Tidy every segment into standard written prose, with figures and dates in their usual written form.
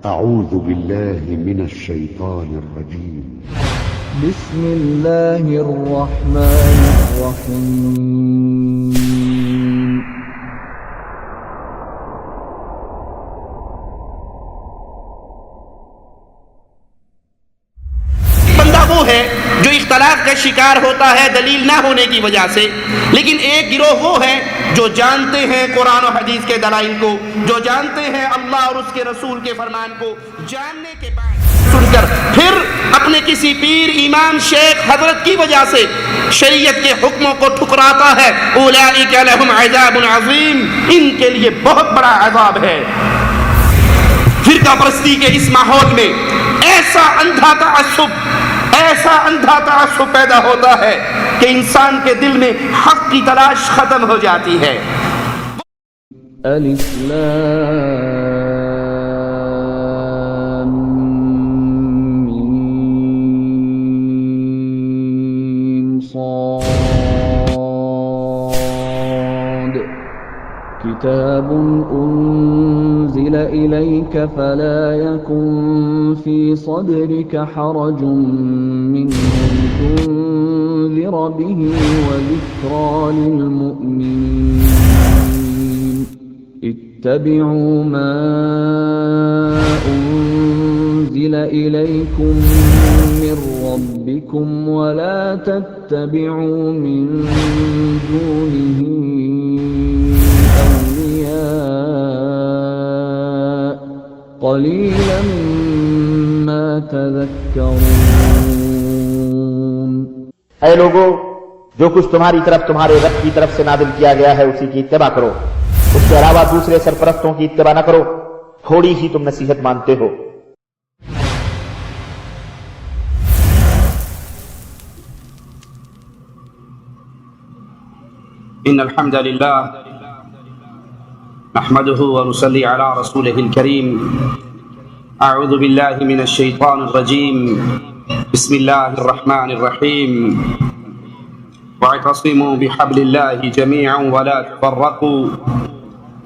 أعوذ بالله من الشيطان الرجيم. بسم الله الرحمن الرحيم. بندہ وہ ہے جو اختلاف کا شکار ہوتا ہے دلیل نہ ہونے کی وجہ سے، لیکن ایک گروہ وہ ہے جو جانتے ہیں قرآن و حدیث کے دلائل کو، جو جانتے ہیں اللہ اور اس کے رسول کے فرمان کو، جاننے کے بعد سن کر پھر اپنے کسی پیر، امام، شیخ، حضرت کی وجہ سے شریعت کے حکموں کو ٹھکراتا ہے، اولئک لہم عذاب عظیم، ان کے لیے بہت بڑا عذاب ہے۔ فرقہ پرستی کے اس ماحول میں ایسا اندھا تعصب پیدا ہوتا ہے کہ انسان کے دل میں حق کی تلاش ختم ہو جاتی ہے۔ الف لام میم صاد كتاب أنزل إليك فلا يكن في صدرك حرج منه لتنذر به وذكرى للمؤمنين اتبعوا ما أنزل إليكم من ربكم ولا تتبعوا من دونه قلیلا ما تذکرون۔ اے لوگو، جو کچھ تمہاری طرف تمہارے رب کی طرف سے نازل کیا گیا ہے اسی کی اتباع کرو، اس کے علاوہ دوسرے سرپرستوں کی اتباع نہ کرو، تھوڑی ہی تم نصیحت مانتے ہو۔ ان الحمد للہ نحمده ونصلي على رسوله الكريم۔ اعوذ باللہ من الشیطان الرجیم، بسم اللہ الرحمن الرحیم۔ واعتصموا بحبل اللہ جميعا ولا تفرقوا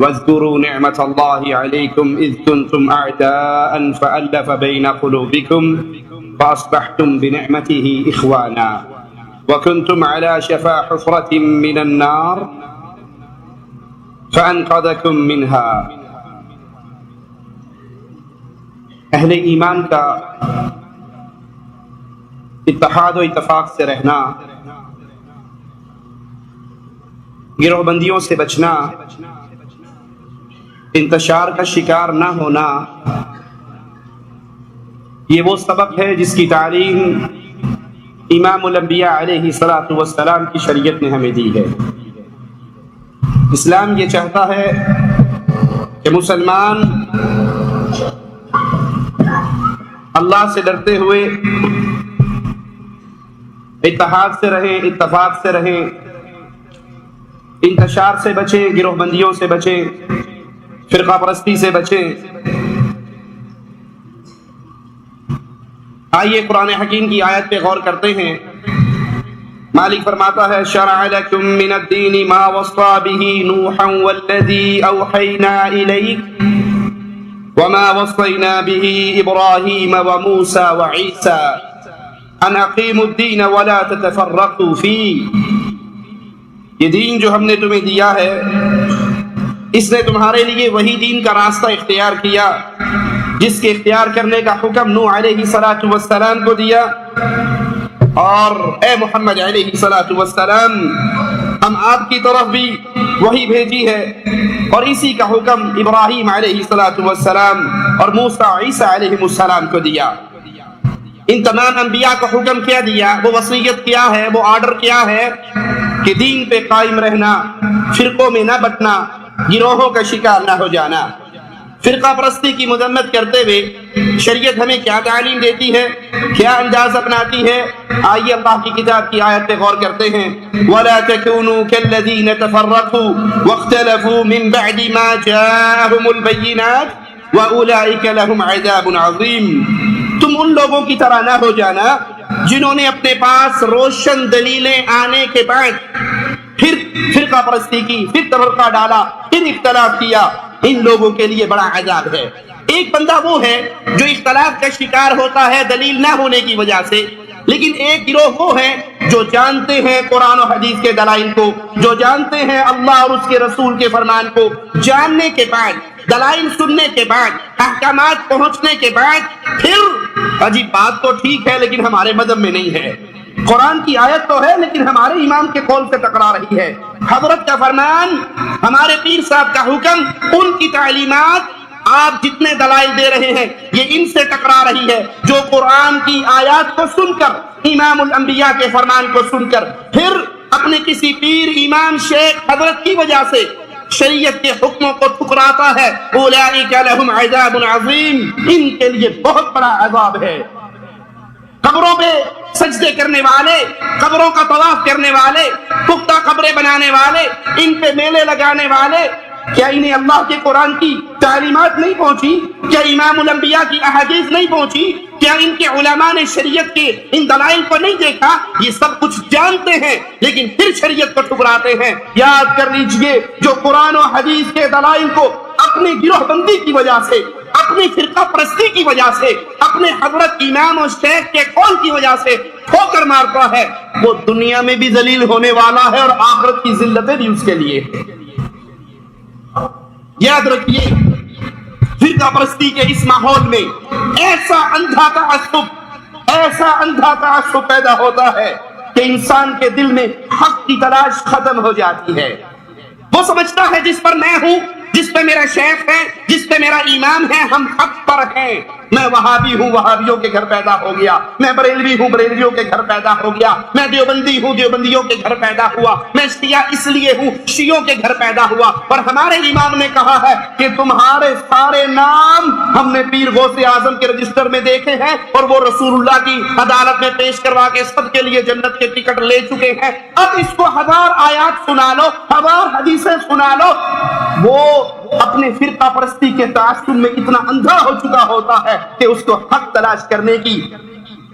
واذكروا نعمة الله عليكم إذ كنتم أعداء فألف بين قلوبكم فأصبحتم بنعمته إخوانا وكنتم على شفا حفرة من النار فَأَنْقَذَكُمْ مِنْهَا۔ اہل ایمان کا اتحاد و اتفاق سے رہنا، گروہ بندیوں سے بچنا، انتشار کا شکار نہ ہونا، یہ وہ سبق ہے جس کی تعلیم امام الانبیاء علیہ الصلاۃ والسلام کی شریعت نے ہمیں دی ہے۔ اسلام یہ چاہتا ہے کہ مسلمان اللہ سے ڈرتے ہوئے اتحاد سے رہیں، اتفاق سے رہیں، انتشار سے بچیں، گروہ بندیوں سے بچیں، فرقہ پرستی سے بچیں۔ آئیے قرآن حکیم کی آیت پہ غور کرتے ہیں۔ مالک فرماتا ہے شرع لکم من الدین ما وصى به نوحا والذی اوحینا الیک وما وصینا به ابراہیم وموسى وعیسى ان اقیموا الدین ولا تتفرقوا فیہ۔ یہ دین جو ہم نے تمہیں دیا ہے، اس نے تمہارے لیے وہی دین کا راستہ اختیار کیا جس کے اختیار کرنے کا حکم نوح علیہ السلام کو دیا، اور اے محمد علیہ السلام ہم آپ کی طرف بھی وہی بھیجی ہے، اور اسی کا حکم ابراہیم علیہ السلام اور موسیٰ عیسیٰ علیہ السلام کو دیا۔ ان تمام انبیاء کو حکم کیا دیا، وہ وصیت کیا ہے، وہ آرڈر کیا ہے کہ دین پہ قائم رہنا، فرقوں میں نہ بٹنا، گروہوں کا شکار نہ ہو جانا۔ فرقہ پرستی کی مذمت کرتے ہوئے شریعت ہمیں کیا تعلیم دیتی ہے، کیا انداز اپناتی ہے؟ آئیے اللہ کی کتاب کی آیت پہ غور کرتے ہیں۔ وَلَا تَكُونُوا كَالَّذِينَ تَفَرَّقُوا وَاخْتَلَفُوا مِن بَعْدِ مَا جَاءَهُمُ الْبَيِّنَاتُ وَأُولَئِكَ لَهُمْ عَذَابٌ عَظِيمٌ۔ تم ان لوگوں کی طرح نہ ہو جانا جنہوں نے اپنے پاس روشن دلیلیں آنے کے بعد پھر فرقہ پرستی کی، پھر تفرقہ ڈالا، پھر اختلاف کیا۔ ان لوگوں کے لیے بڑا عذاب ہے، ایک بندہ وہ ہے جو اختلاف کا شکار ہوتا ہے دلیل نہ ہونے کی وجہ سے، لیکن ایک گروہ وہ ہے جو جانتے ہیں قرآن و حدیث کے دلائل کو، جو جانتے ہیں اللہ اور اس کے رسول کے فرمان کو، جاننے کے بعد، دلائل سننے کے بعد، احکامات پہنچنے کے بعد پھر عجیب بات تو ٹھیک ہے لیکن ہمارے مذہب میں نہیں ہے، قرآن کی آیت تو ہے لیکن ہمارے امام کے قول سے ٹکرا رہی ہے، حضرت کا فرمان، ہمارے پیر صاحب کا حکم، ان کی تعلیمات، آپ جتنے دلائل دے رہے ہیں یہ ان سے ٹکرا رہی ہے۔ جو قرآن کی آیات کو سن کر، امام الانبیاء کے فرمان کو سن کر، پھر اپنے کسی پیر، امام، شیخ، حضرت کی وجہ سے شریعت کے حکموں کو ٹھکراتا ہے، اولئک لہم عذاب عظیم، ان کے لیے بہت بڑا عذاب ہے۔ قبروں پہ سجدے کرنے والے، قبروں کا طواف کرنے والے، پختہ قبریں بنانے والے، ان پہ میلے لگانے والے، کیا انہیں اللہ کے قرآن کی تعلیمات نہیں پہنچی؟ کیا امام الانبیاء کی احادیث نہیں پہنچی؟ کیا ان کے علماء نے شریعت کے ان دلائل کو نہیں دیکھا؟ یہ سب کچھ جانتے ہیں لیکن پھر شریعت کو ٹھکراتے ہیں۔ یاد کر لیجئے، جو قرآن و حدیث کے دلائل کو اپنی گروہ بندی کی وجہ سے، اپنی فرقہ پرستی کی وجہ سے، اپنے حضرت امام و شیخ کے قول کی وجہ سے ٹھوکر مارتا ہے، وہ دنیا میں بھی ذلیل ہونے والا ہے اور آخرت کی ذلتیں بھی اس کے لیے۔ یاد رکھیے، فرقہ پرستی کے اس ماحول میں ایسا اندھا تعصب پیدا ہوتا ہے کہ انسان کے دل میں حق کی تلاش ختم ہو جاتی ہے۔ وہ سمجھتا ہے جس پر میں ہوں، جس پہ میرا شیخ ہے، جس پہ میرا امام ہے، ہم حق پر ہیں۔ میں وہابی ہوں، وہابیوں کے گھر پیدا ہو گیا، میں بریلوی ہوں، بریلویوں کے گھر پیدا ہو گیا، میں دیوبندی ہوں، دیوبندیوں کے گھر پیدا ہوا، میں شیعہ اس لیے ہوں، شیعوں کے گھر پیدا ہوا، اور ہمارے امام نے کہا ہے کہ تمہارے سارے نام ہم نے پیر غوث اعظم کے رجسٹر میں دیکھے ہیں اور وہ رسول اللہ کی عدالت میں پیش کروا کے سب کے لیے جنت کے ٹکٹ لے چکے ہیں۔ اب اس کو 1000 آیات سنا لو، 1000 حدیثیں سنا لو، وہ اپنے فرقہ پرستی کے تعصب میں اتنا اندھا ہو چکا ہوتا ہے کہ اس کو حق تلاش کرنے کی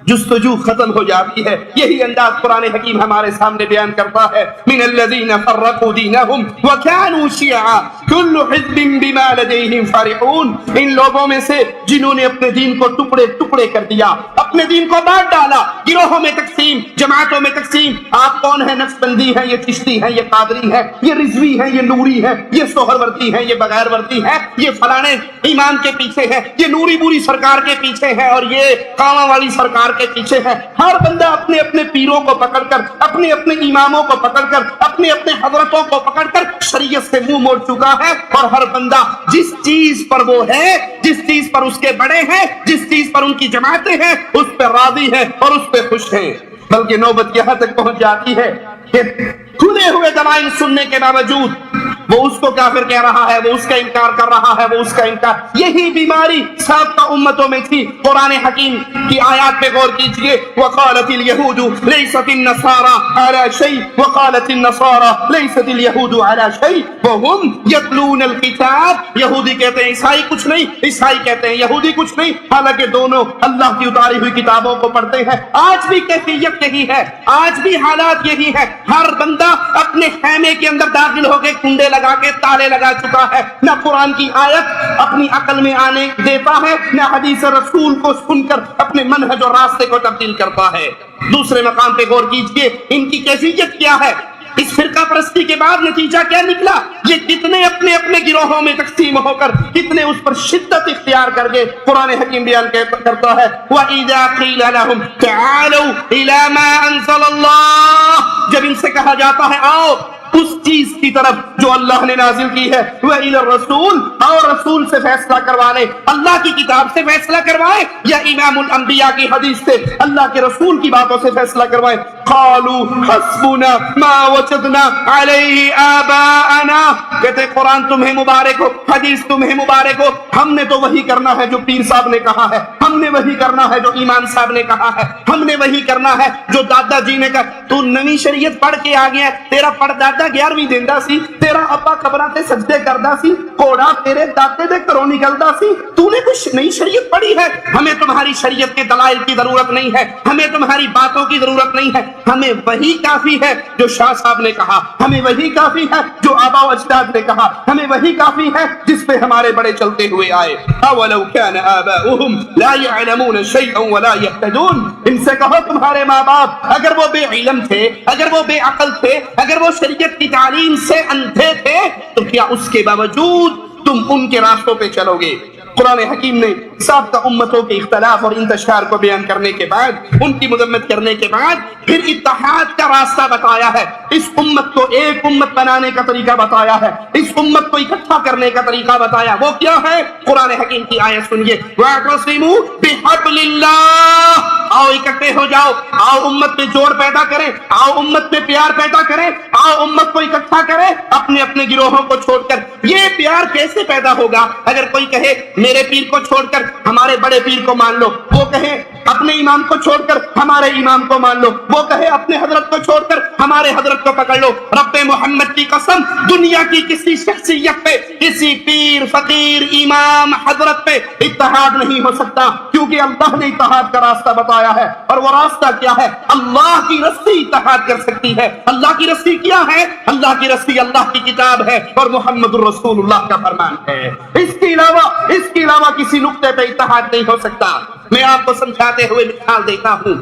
جستجو ختم ہو جاتی ہے۔ یہی انداز قرآن حکیم ہمارے سامنے بیان کرتا ہے، من الذین فرقوا دینہم وکانوا شیعا کل حزب بما لدیہم فرحون، ان لوگوں میں سے جنہوں نے اپنے دین کو ٹکڑے ٹکڑے کر دیا، اپنے دین کو بانٹ ڈالا، گروہوں میں تقسیم، جماعتوں میں تقسیم۔ آپ کون ہیں؟ نقشبندی ہیں، یہ چشتی ہیں، یہ قادری ہیں، یہ رضوی ہیں، یہ نوری ہیں، یہ سہروردی ہیں، یہ بغیر وردی ہیں، یہ فلانے امام کے پیچھے ہے، یہ نوری بوری سرکار کے پیچھے ہے، اور یہ کاواں والی سرکار کے پیچھے ہے۔ ہر بندہ اپنے اپنے پیروں کو پکڑ کر، اپنے اپنے اماموں کو پکڑ کر، اپنے اپنے حضرتوں کو پکڑ کر شریعت سے منہ موڑ چکا ہے، اور ہر بندہ جس چیز پر وہ ہے، جس چیز پر اس کے بڑے ہیں، جس چیز پر ان کی جماعتیں ہیں، اس پہ راضی ہے اور اس پہ خوش ہیں۔ بلکہ نوبت یہاں تک پہنچ جاتی ہے کہ کھلے ہوئے دلائل سننے کے باوجود وہ اس کو کافر کہہ رہا ہے، وہ اس کا انکار کر رہا ہے، وہ اس کا انکار۔ یہی بیماری سابقہ امتوں میں تھی۔ قرآن حکیم کی آیات پہ غور کیجئے، وقالت اليهود ليست النصارى على شيء وقالت النصارى ليست اليهود على شيء وهم يتلون الكتاب، یہودی کہتے ہیں عیسائی کچھ نہیں، عیسائی کہتے ہیں یہودی کچھ نہیں، حالانکہ دونوں اللہ کی اتاری ہوئی کتابوں کو پڑھتے ہیں۔ آج بھی کیفیت یہی ہے، آج بھی حالات یہی ہے۔ ہر بندہ اپنے خیمے کے اندر داخل ہو کے کنڈے لگا کے تالے لگا چکا ہے، نہ قرآن کی آیت اپنی عقل میں آنے دیتا ہے، نہ حدیث رسول کو سن کر اپنے منہج اور راستے کو تبدیل کرتا ہے۔ دوسرے مقام پہ غور کیجئے، ان کی کیفیت کیا ہے؟ اس فرقہ پرستی کے بعد نتیجہ کیا نکلا؟ یہ کتنے اپنے اپنے گروہوں میں تقسیم ہو کر، کتنے اس پر شدت اختیار کر کے قرآن حکیم بیان کرتا ہے، وَإِذَا قِيلَ لَهُمْ تَعَالَوْا إِلَى مَا أَنزَلَ اللَّهُ، جب ان سے کہا جاتا ہے آؤ اس چیز کی طرف جو اللہ نے نازل کی ہے، وَإِلَى الرَّسُولِ، اور رسول سے فیصلہ کروانے، اللہ کی کتاب سے فیصلہ کروائے یا امام الانبیاء کی حدیث سے، اللہ کے رسول کی باتوں سے فیصلہ کروائے، قَالُوا حَسْبُنَا مَا وَجَدْنَا عَلَيْهِ آبَاءَنَا، کہتے قرآن تمہیں مبارک ہو، حدیث تمہیں مبارک ہو، ہم نے تو وہی کرنا ہے جو پیر صاحب نے کہا ہے، ہم نے وہی کرنا ہے جو امام صاحب نے کہا ہے، ہم نے وہی کرنا ہے جو دادا جی نے کہا۔ تو نئی شریعت پڑھ کے آ گیا، تیرا پڑدادا 11ویں دیندا سی، تیرا ابا قبراں تے سجدے کردا سی، کوڑا تیرے دادے دے گھروں نکلدا سی، تو نے کچھ نئی شریعت پڑھی ہے؟ ہمیں تمہاری شریعت کے دلائل کی ضرورت نہیں ہے، ہمیں تمہاری باتوں کی ضرورت نہیں ہے، ہمیں وہی کافی ہے جو شاہ صاحب نے کہا، ہمیں وہی کافی ہے جو آبا و اجداد نے کہا، ہمیں وہی کافی ہے جس پہ ہمارے بڑے چلتے ہوئے آئے۔ اولو کان آباؤہم لا يعلمون شیئا ولا يهتدون، ان سے کہو تمہارے ماں باپ اگر وہ بے علم تھے، اگر وہ بے عقل تھے، اگر وہ شریعت کی تعلیم سے اندھے تھے، تو کیا اس کے باوجود تم ان کے راستوں پہ چلو گے؟ قرآن حکیم نے سابقہ امتوں کے اختلاف اور انتشار کو بیان کرنے کے بعد، ان کی مذمت کرنے کے بعد پھر اتحاد کا راستہ بتایا ہے، اس امت کو ایک امت بنانے کا طریقہ بتایا ہے، اس امت کو اکٹھا کرنے کا طریقہ بتایا۔ وہ کیا ہے؟ قرآن حکیم کی آیت سنیے، وَاعْتَصِمُوا بِحَبْلِ اللَّهِ، آؤ اکٹھے ہو جاؤ، آؤ امت میں جوڑ پیدا کریں، آؤ امت میں پیار پیدا کریں، آؤ امت کو اکٹھا کریں اپنے اپنے گروہوں کو چھوڑ کر۔ یہ پیار کیسے پیدا ہوگا؟ اگر کوئی کہے میرے پیر کو چھوڑ کر ہمارے بڑے پیر کو مان لو، وہ کہے اپنے امام کو چھوڑ کر ہمارے امام کو مان لو، وہ کہے اپنے حضرت کو چھوڑ کر ہمارے حضرت کو پکڑ لو، رب محمد کی قسم دنیا کی کسی شخصیت پہ، کسی پیر فقیر امام حضرت پہ اتحاد نہیں ہو سکتا، کیونکہ اللہ نے اتحاد کا راستہ بتایا ہے، اور وہ راستہ کیا ہے؟ اللہ کی رسی اتحاد کر سکتی ہے۔ اللہ کی رسی کیا ہے؟ اللہ کی رسی اللہ کی کتاب ہے اور محمد الرسول اللہ کا فرمان ہے۔ اس کے علاوہ کسی نقطے پہ اتحاد نہیں ہو سکتا۔ میں آپ کو سمجھاتے ہوئے مثال دیتا ہوں،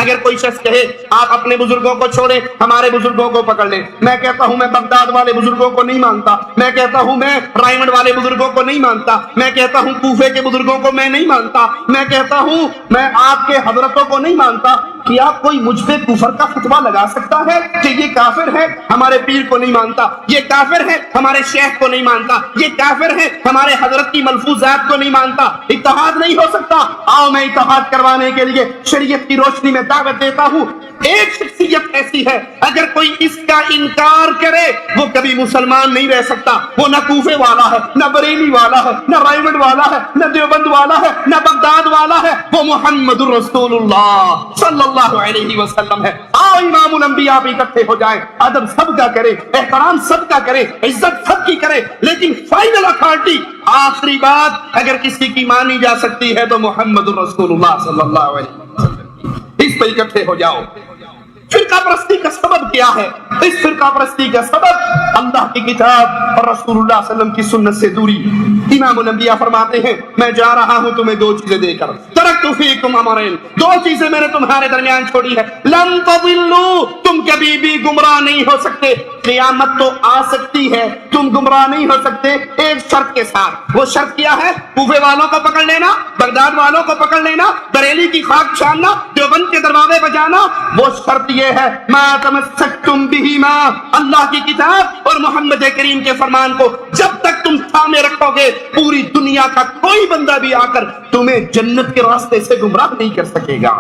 اگر کوئی شخص کہے آپ اپنے بزرگوں کو چھوڑیں ہمارے بزرگوں کو پکڑ لیں، میں کہتا ہوں میں بغداد والے بزرگوں کو نہیں مانتا، میں کہتا ہوں میں رائمنڈ والے بزرگوں کو نہیں مانتا، میں کہتا ہوں کوفے کے بزرگوں کو میں نہیں مانتا، میں کہتا ہوں میں آپ کے حضرتوں کو نہیں مانتا، کیا کوئی مجھ پہ کفر کا فتویٰ لگا سکتا ہے کہ یہ کافر ہے ہمارے پیر کو نہیں مانتا، یہ کافر ہے ہمارے شیخ کو نہیں مانتا، یہ کافر ہے ہمارے حضرت کی ملفوظات کو نہیں مانتا؟ اتحاد نہیں ہو سکتا۔ آؤ میں اتحاد کروانے کے لیے شریعت کی روشنی میں دعوت دیتا ہوں۔ ایک شخصیت ایسی ہے اگر کوئی اس کا انکار کرے وہ کبھی مسلمان نہیں رہ سکتا، وہ نہ کوفے والا ہے، نہ بریلی والا ہے، نہ رائمنڈ والا ہے، نہ دیوبند والا ہے، نہ بغداد والا ہے، وہ محمد الرسول اللہ صلی اللہ علیہ وسلم ہے۔ آؤ امام الانبیاء بھی اکٹھے ہو جائیں، ادب سب کا کرے، احترام سب کا کرے، عزت سب کی کرے، لیکن فائنل اتھارٹی، آخری بات اگر کسی کی مانی جا سکتی ہے تو محمد الرسول اللہ صلی اللہ علیہ وسلم، اس پہ اکٹھے ہو جاؤ۔ فرقہ پرستی کا سبب کیا ہے؟ اس فرقہ پرستی کا سبب اللہ کی کتاب اور رسول اللہ صلی اللہ علیہ وسلم کی سنت سے دوری۔ امام الانبیاء فرماتے ہیں میں جا رہا ہوں تمہیں دو چیزیں دے کر، ترکت فیکم امرین، دو چیزیں میں نے تمہارے درمیان چھوڑی ہے، لن تضلوا، تم کبھی بھی گمراہ نہیں ہو سکتے، قیامت تو آ سکتی ہے تم گمراہ نہیں ہو سکتے ایک شرط کے ساتھ۔ وہ شرط کیا ہے؟ کوفے والوں کو پکڑ لینا، بغداد والوں کو پکڑ لینا، بریلی کی خاک چھاننا، دیوبند کے دروازے بجانا۔ وہ شرط یہ ہے ما تمسکتم بہما، اللہ کی کتاب اور محمد کریم کے فرمان کو جب تک تم تھامے رکھو گے پوری دنیا کا کوئی بندہ بھی آ کر تمہیں جنت کے راستے سے گمراہ نہیں کر سکے گا۔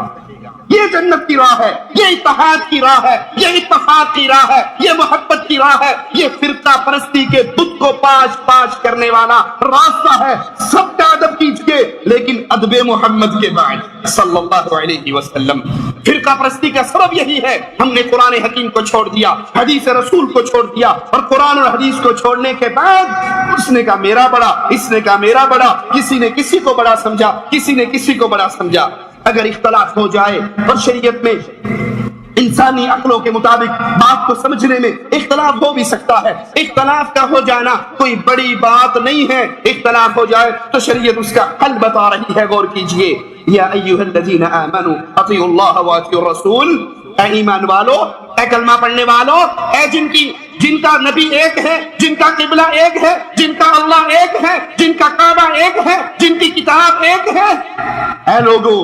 یہ جنت کی راہ ہے، یہ اتحاد کی راہ ہے، یہ اتفاق کی راہ ہے، یہ محبت کی راہ ہے، یہ فرقہ پرستی کے بت کو پاش پاش کرنے والا راستہ ہے۔ سب کا ادب کیجیے لیکن ادب محمد کے بعد صلی اللہ علیہ وسلم۔ فرقہ پرستی کا سبب یہی ہے، ہم نے قرآن حکیم کو چھوڑ دیا، حدیث رسول کو چھوڑ دیا، اور قرآن اور حدیث کو چھوڑنے کے بعد اس نے کہا میرا بڑا، اس نے کہا میرا بڑا، کسی نے کسی کو بڑا سمجھا، کسی نے کسی کو بڑا سمجھا۔ اگر اختلاف ہو جائے اور شریعت میں انسانی عقلوں کے مطابق بات کو سمجھنے میں اختلاف ہو بھی سکتا ہے، اختلاف کا ہو جانا کوئی بڑی بات نہیں ہے، اختلاف ہو جائے تو شریعت اس کا حل بتا رہی ہے، غور کیجئے۔ یا ایھا الذین آمنوا اطیعوا اللہ واطیعوا الرسول، اے ایمان والو، اے کلمہ پڑھنے والو، اے جن کا نبی ایک ہے، جن کا قبلہ ایک ہے، جن کا اللہ ایک ہے، جن کا کعبہ ایک ہے، جن کی کتاب ایک ہے، اے لوگو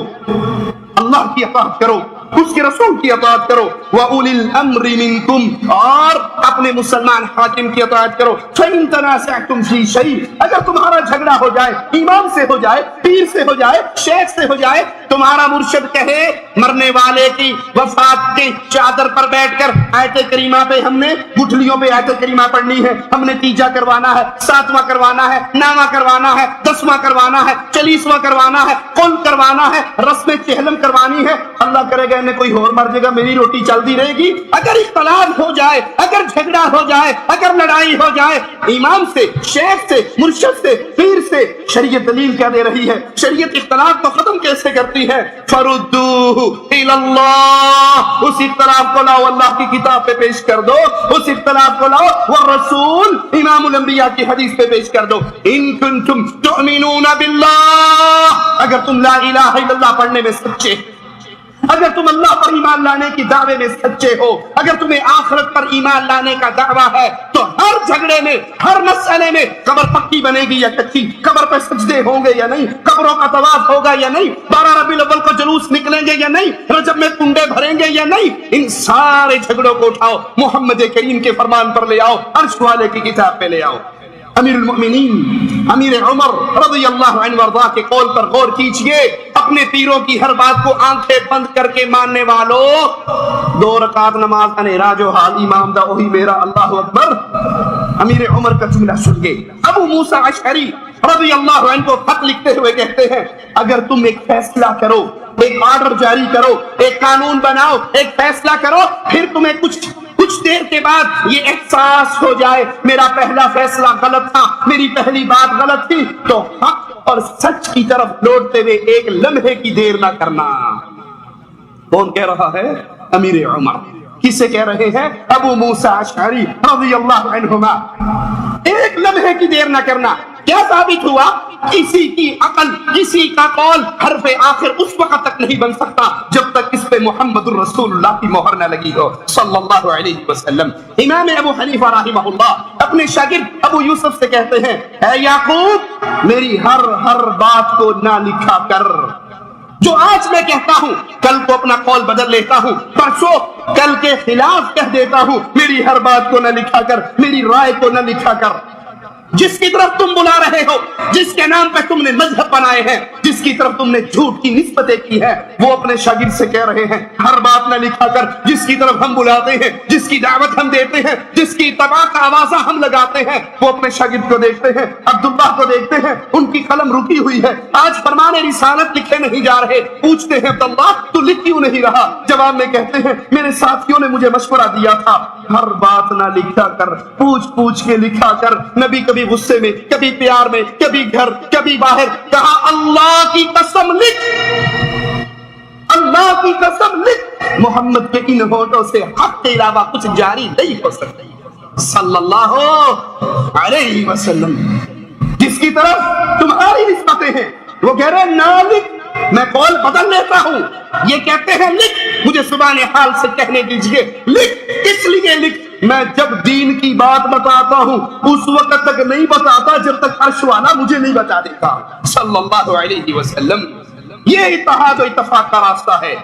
اللہ کی اطاعت کرو، اس کے رسول کی اطاعت کرو، وَأُولِي الْأَمْرِ مِنْكُمْ، اور اپنے مسلمان حاکم کی اطاعت کرو۔ فَإِن تَنَازَعْتُمْ فِي شَيْءٍ، اگر تمہارا جھگڑا ہو جائے، امام سے ہو جائے، پیر سے ہو جائے، شیخ سے ہو جائے، تمہارا مرشد کہے مرنے والے کی وفات کی چادر پر بیٹھ کر آیت کریمہ پہ ہم نے گٹھلیوں پہ آیت کریمہ پڑھنی ہے، ہم نے تیجا کروانا ہے، 7واں کروانا ہے، 9واں کروانا ہے، 10واں کروانا ہے، 40واں کروانا ہے، قل کروانا ہے، رسم چہلم کروانی ہے، اللہ کرے گا انہیں کوئی اور مر جائے گا، میری روٹی چلتی رہے گی۔ اگر اختلاف ہو جائے، اگر جھگڑا ہو جائے، اگر لڑائی ہو جائے، امام سے، شیخ سے، مرشد سے، پیر سے، شریعت دلیل کیا دے رہی ہے؟ شریعت اختلاف کو ختم کیسے کرتی ہے؟ فردوہ الی اللہ، اس اختلاف کو لاؤ اللہ کی کتاب پہ پیش کر دو، اس اختلاف کو لاؤ والرسول امام الانبیاء کی حدیث پہ پیش کر دو۔ ان کنتم تؤمنون باللہ، اگر تم لا الہ الا اللہ پڑھنے میں سچے، اگر تم اللہ پر ایمان لانے کی دعوے میں سچے ہو، اگر تمہیں آخرت پر ایمان لانے کا دعویٰ ہے، تو ہر جھگڑے میں، ہر مسئلے میں قبر پکی بنے گی یا کچی، قبر پہ سجدے ہوں گے یا نہیں، قبروں کا طواف ہوگا یا نہیں، 12 ربیع الاول کو جلوس نکلیں گے یا نہیں، رجب میں کنڈے بھریں گے یا نہیں، ان سارے جھگڑوں کو اٹھاؤ، محمد کریم کے فرمان پر لے آؤ، عرش والے کی کتاب پہ لے آؤ۔ امیر المؤمنین امیر عمر رضی اللہ عنہ وارضا کے قول پر غور کیجئے، اپنے پیروں کی ہر بات کو آنکھیں بند کر کے ماننے والوں، 2 رکعت نماز انیرا جو حال امام دا وہی میرا، اللہ اکبر۔ امیر عمر کا جملہ سنیے، ابو موسیٰ اشعری رضی اللہ عنہ کو خط لکھتے ہوئے کہتے ہیں، اگر تم ایک فیصلہ کرو، ایک آرڈر جاری کرو، ایک قانون بناؤ، ایک فیصلہ کرو، پھر تمہیں کچھ دیر کے بعد یہ احساس ہو جائے میرا پہلا فیصلہ غلط تھا، میری پہلی بات غلط تھی، تو حق اور سچ کی طرف لوٹتے ہوئے ایک لمحے کی دیر نہ کرنا۔ کون کہہ رہا ہے؟ امیر عمر۔ کسے کہہ رہے ہیں؟ ابو موسیٰ اشعری رضی اللہ عنہما۔ ایک لمحے کی دیر نہ کرنا۔ کیا ثابت ہوا؟ کسی کی عقل، کسی کا قول حرف آخر اس وقت تک نہیں بن سکتا جب تک اس پہ محمد الرسول اللہ کی مہر نہ لگی ہو صلی اللہ علیہ وسلم۔ امام ابو حنیفہ رحمہ اللہ اپنے شاگرد ابو یوسف سے کہتے ہیں، اے یعقوب، میری ہر بات کو نہ لکھا کر، جو آج میں کہتا ہوں کل کو اپنا قول بدل لیتا ہوں، پرسوں کل کے خلاف کہہ دیتا ہوں، میری ہر بات کو نہ لکھا کر، میری رائے کو نہ لکھا کر۔ جس کی طرف تم بلا رہے ہو، جس کے نام پہ تم نے مذہب بنائے ہیں، جس کی طرف تم نے جھوٹ کی نسبتیں کی ہیں، وہ اپنے شاگرد سے کہہ رہے ہیں ہر بات نہ لکھا کر، جس کی طرف ہم بلاتے ہیں، جس کی دعوت ہم دیتے ہیں، جس کی اتباع کا آوازہ ہم لگاتے ہیں، وہ اپنے شاگرد کو دیکھتے ہیں، عبداللہ کو دیکھتے ہیں، ان کی قلم رکی ہوئی ہے، آج فرمان رسالت لکھے نہیں جا رہے، پوچھتے ہیں عبداللہ تو لکھ کیوں نہیں رہا؟ جواب میں کہتے ہیں میرے ساتھیوں نے مجھے مشورہ دیا تھا، ہر بات نہ لکھا کر، پوچھ کے لکھا کر۔ نبی کبھی غصے میں، کبھی پیار میں، کبھی گھر، کبھی باہر، کہا اللہ کی قسم لکھ، اللہ کی قسم لکھ، محمد کے ان ہونٹوں سے حق کے علاوہ کچھ جاری نہیں ہو سکتا صلی اللہ علیہ وسلم۔ جس کی طرف تمہاری نسبتیں ہیں وہ کہہ رہے نہ لکھ، میں قول بدل لیتا ہوں، یہ کہتے ہیں لکھ، مجھے زبان حال سے کہنے دیجئے لکھ۔ اس لیے لکھ، میں جب دین کی بات بتاتا ہوں اس وقت تک نہیں بتاتا جب تک عرش والا مجھے نہیں بتا دیتا صلی اللہ علیہ وسلم۔ یہ اتحاد و اتفاق کا راستہ ہے۔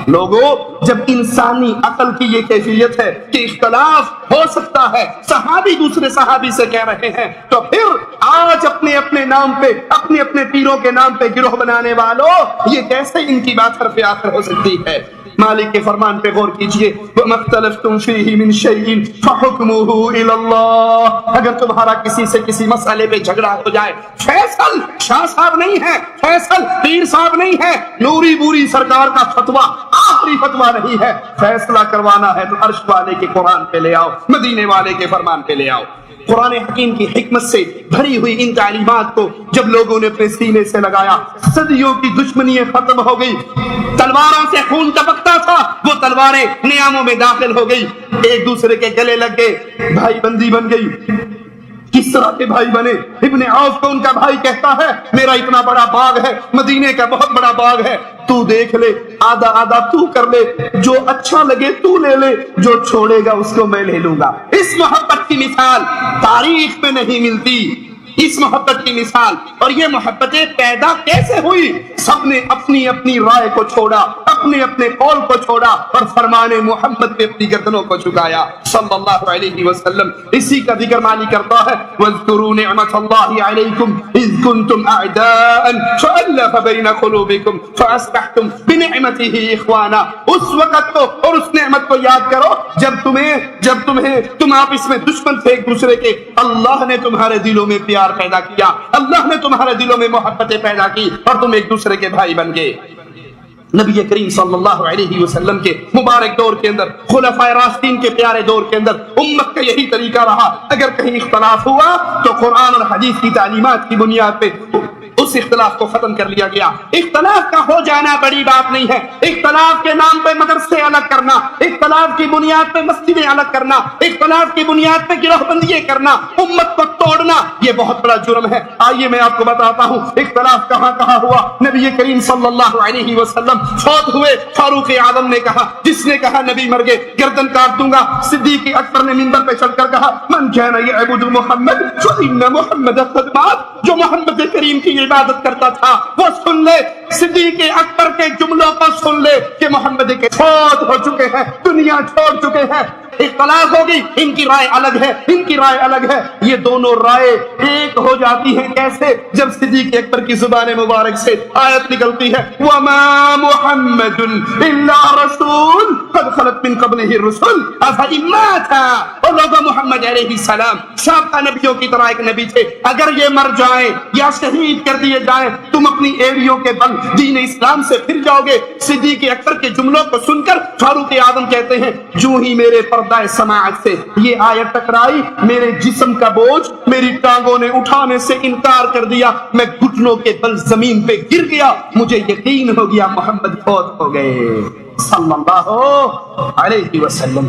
لوگوں، جب انسانی عقل کی یہ کیفیت ہے کہ اختلاف ہو سکتا ہے، صحابی دوسرے صحابی سے کہہ رہے ہیں، تو پھر آج اپنے نام پہ، اپنے پیروں کے نام پہ گروہ بنانے والوں، یہ کیسے ان کی بات حرف آخر ہو سکتی ہے؟ مالک کے فرمان پہ غور کیجئے، وَمَا اخْتَلَفْتُمْ فِيهِ مِنْ شَيْءٍ فَحُكْمُهُ إِلَى اللَّهِ۔ اگر تمہارا کسی سے کسی مسئلے پہ جھگڑا ہو جائے، فیصل شاہ صاحب نہیں ہے، فیصل پیر صاحب نہیں ہے، نوری بوری سرکار کا فتویٰ آخری فتویٰ نہیں ہے، فیصلہ کروانا ہے تو عرش والے کے قرآن پہ لے آؤ، مدینے والے کے فرمان پہ لے آؤ۔ قرآن حکیم کی حکمت سے بھری ہوئی ان تعلیمات کو جب لوگوں نے اپنے سینے سے لگایا، صدیوں کی دشمنیاں ختم ہو گئی، تلواروں سے خون ٹپکتا تھا، وہ تلواریں نیاموں میں داخل ہو گئی، ایک دوسرے کے گلے لگ گئے، بھائی بندی بن گئی۔ کس طرح کے بھائی بنے؟ ابن عوف کو ان کا بھائی کہتا ہے میرا اتنا بڑا باغ ہے، مدینے کا بہت بڑا باغ ہے، تو دیکھ لے، آدھا آدھا تو کر لے، جو اچھا لگے تو لے لے، جو چھوڑے گا اس کو میں لے لوں گا۔ اس محبت کی مثال تاریخ میں نہیں ملتی، اس محبت کی مثال۔ اور یہ محبتیں پیدا کیسے ہوئی؟ سب نے اپنی اپنی رائے کو چھوڑا، اپنے اپنے قول کو چھوڑا اور فرمان محمد پہ اپنی گردنوں کو جھکایا صلی اللہ علیہ وسلم. اسی کا ذکر معنی کرتا ہے وَاذْكُرُوا نِعْمَةَ اللَّهِ عَلَيْكُمْ إِذْ كُنْتُمْ أَعْدَاءً فَأَلَّفَ بَيْنَ قُلُوبِكُمْ فَأَصْبَحْتُمْ بِنِعْمَتِهِ إِخْوَانًا. اس وقت کو اور اس نعمت کو یاد کرو جب تم آپس میں دشمن تھے ایک دوسرے کے, اللہ نے تمہارے دلوں میں پیار پیدا کیا, اللہ نے تمہارے دلوں میں محبتیں پیدا کی اور تم ایک دوسرے کے بھائی بن گئے. نبی کریم صلی اللہ علیہ وسلم کے مبارک دور کے اندر, خلفائے راشدین کے پیارے دور کے اندر امت کا یہی طریقہ رہا. اگر کہیں اختلاف ہوا تو قرآن اور حدیث کی تعلیمات کی بنیاد پہ اس اختلاف کو ختم کر لیا گیا. اختلاف کا ہو جانا بڑی بات نہیں ہے. اختلاف کے نام پہ مدرسے الگ کرنا, اختلاف کی بنیاد پہ مسجدیں الگ کرنا, اختلاف کی بنیاد پہ گروہ بندیاں کرنا, امت کو توڑنا, یہ بہت بڑا جرم ہے. آئیے میں آپ کو بتاتا ہوں اختلاف کہاں کہاں ہوا. نبی کریم صلی اللہ علیہ وسلم فوت ہوئے, فاروق اعظم نے کہا, جس نے کہا نبی مر گئے گردن کاٹ دوں گا. صدیق اکبر نے منبر پہ چڑھ کر کہا من كان يعبد محمد فإن محمد قد مات. جو محمد کریم کی عبادت کرتا تھا وہ سن لے, صدیق اکبر کے جملوں کو سن لے کہ محمد کے فوت ہو چکے ہیں, دنیا چھوڑ چکے ہیں. اختلاف ہوگی, ان کی رائے الگ ہے, ان کی رائے الگ ہے. یہ دونوں رائے ایک ہو جاتی ہیں کیسے؟ جب صدیق اکبر کی زبان مبارک سے آیت نکلتی ہے وَمَا مُحَمَّدٌ إِلَّا رَسُولٌ قَدْ خَلَتْ مِن قَبْلِهِ الرُّسُلُ أَفَإِن مَاتَ. اور لوگوں محمد علیہ السلام سابقہ نبیوں کی طرح ایک نبی تھے, اگر یہ مر جائیں یا شہید کر دیے جائیں تم اپنی ایڑیوں کے بل دین اسلام سے پھر جاؤ گے. صدیق اکبر کے جملوں کو سن کر فاروق اعظم کہتے ہیں جو ہی میرے پردہ سماعت سے یہ آیت ٹکرائی, میرے جسم کا بوجھ میری ٹانگوں نے اٹھانے سے انکار کر دیا, میں گھٹنوں کے بل زمین پہ گر گیا, مجھے یقین ہو گیا محمد فوت ہو گئے صلی اللہ علیہ وسلم.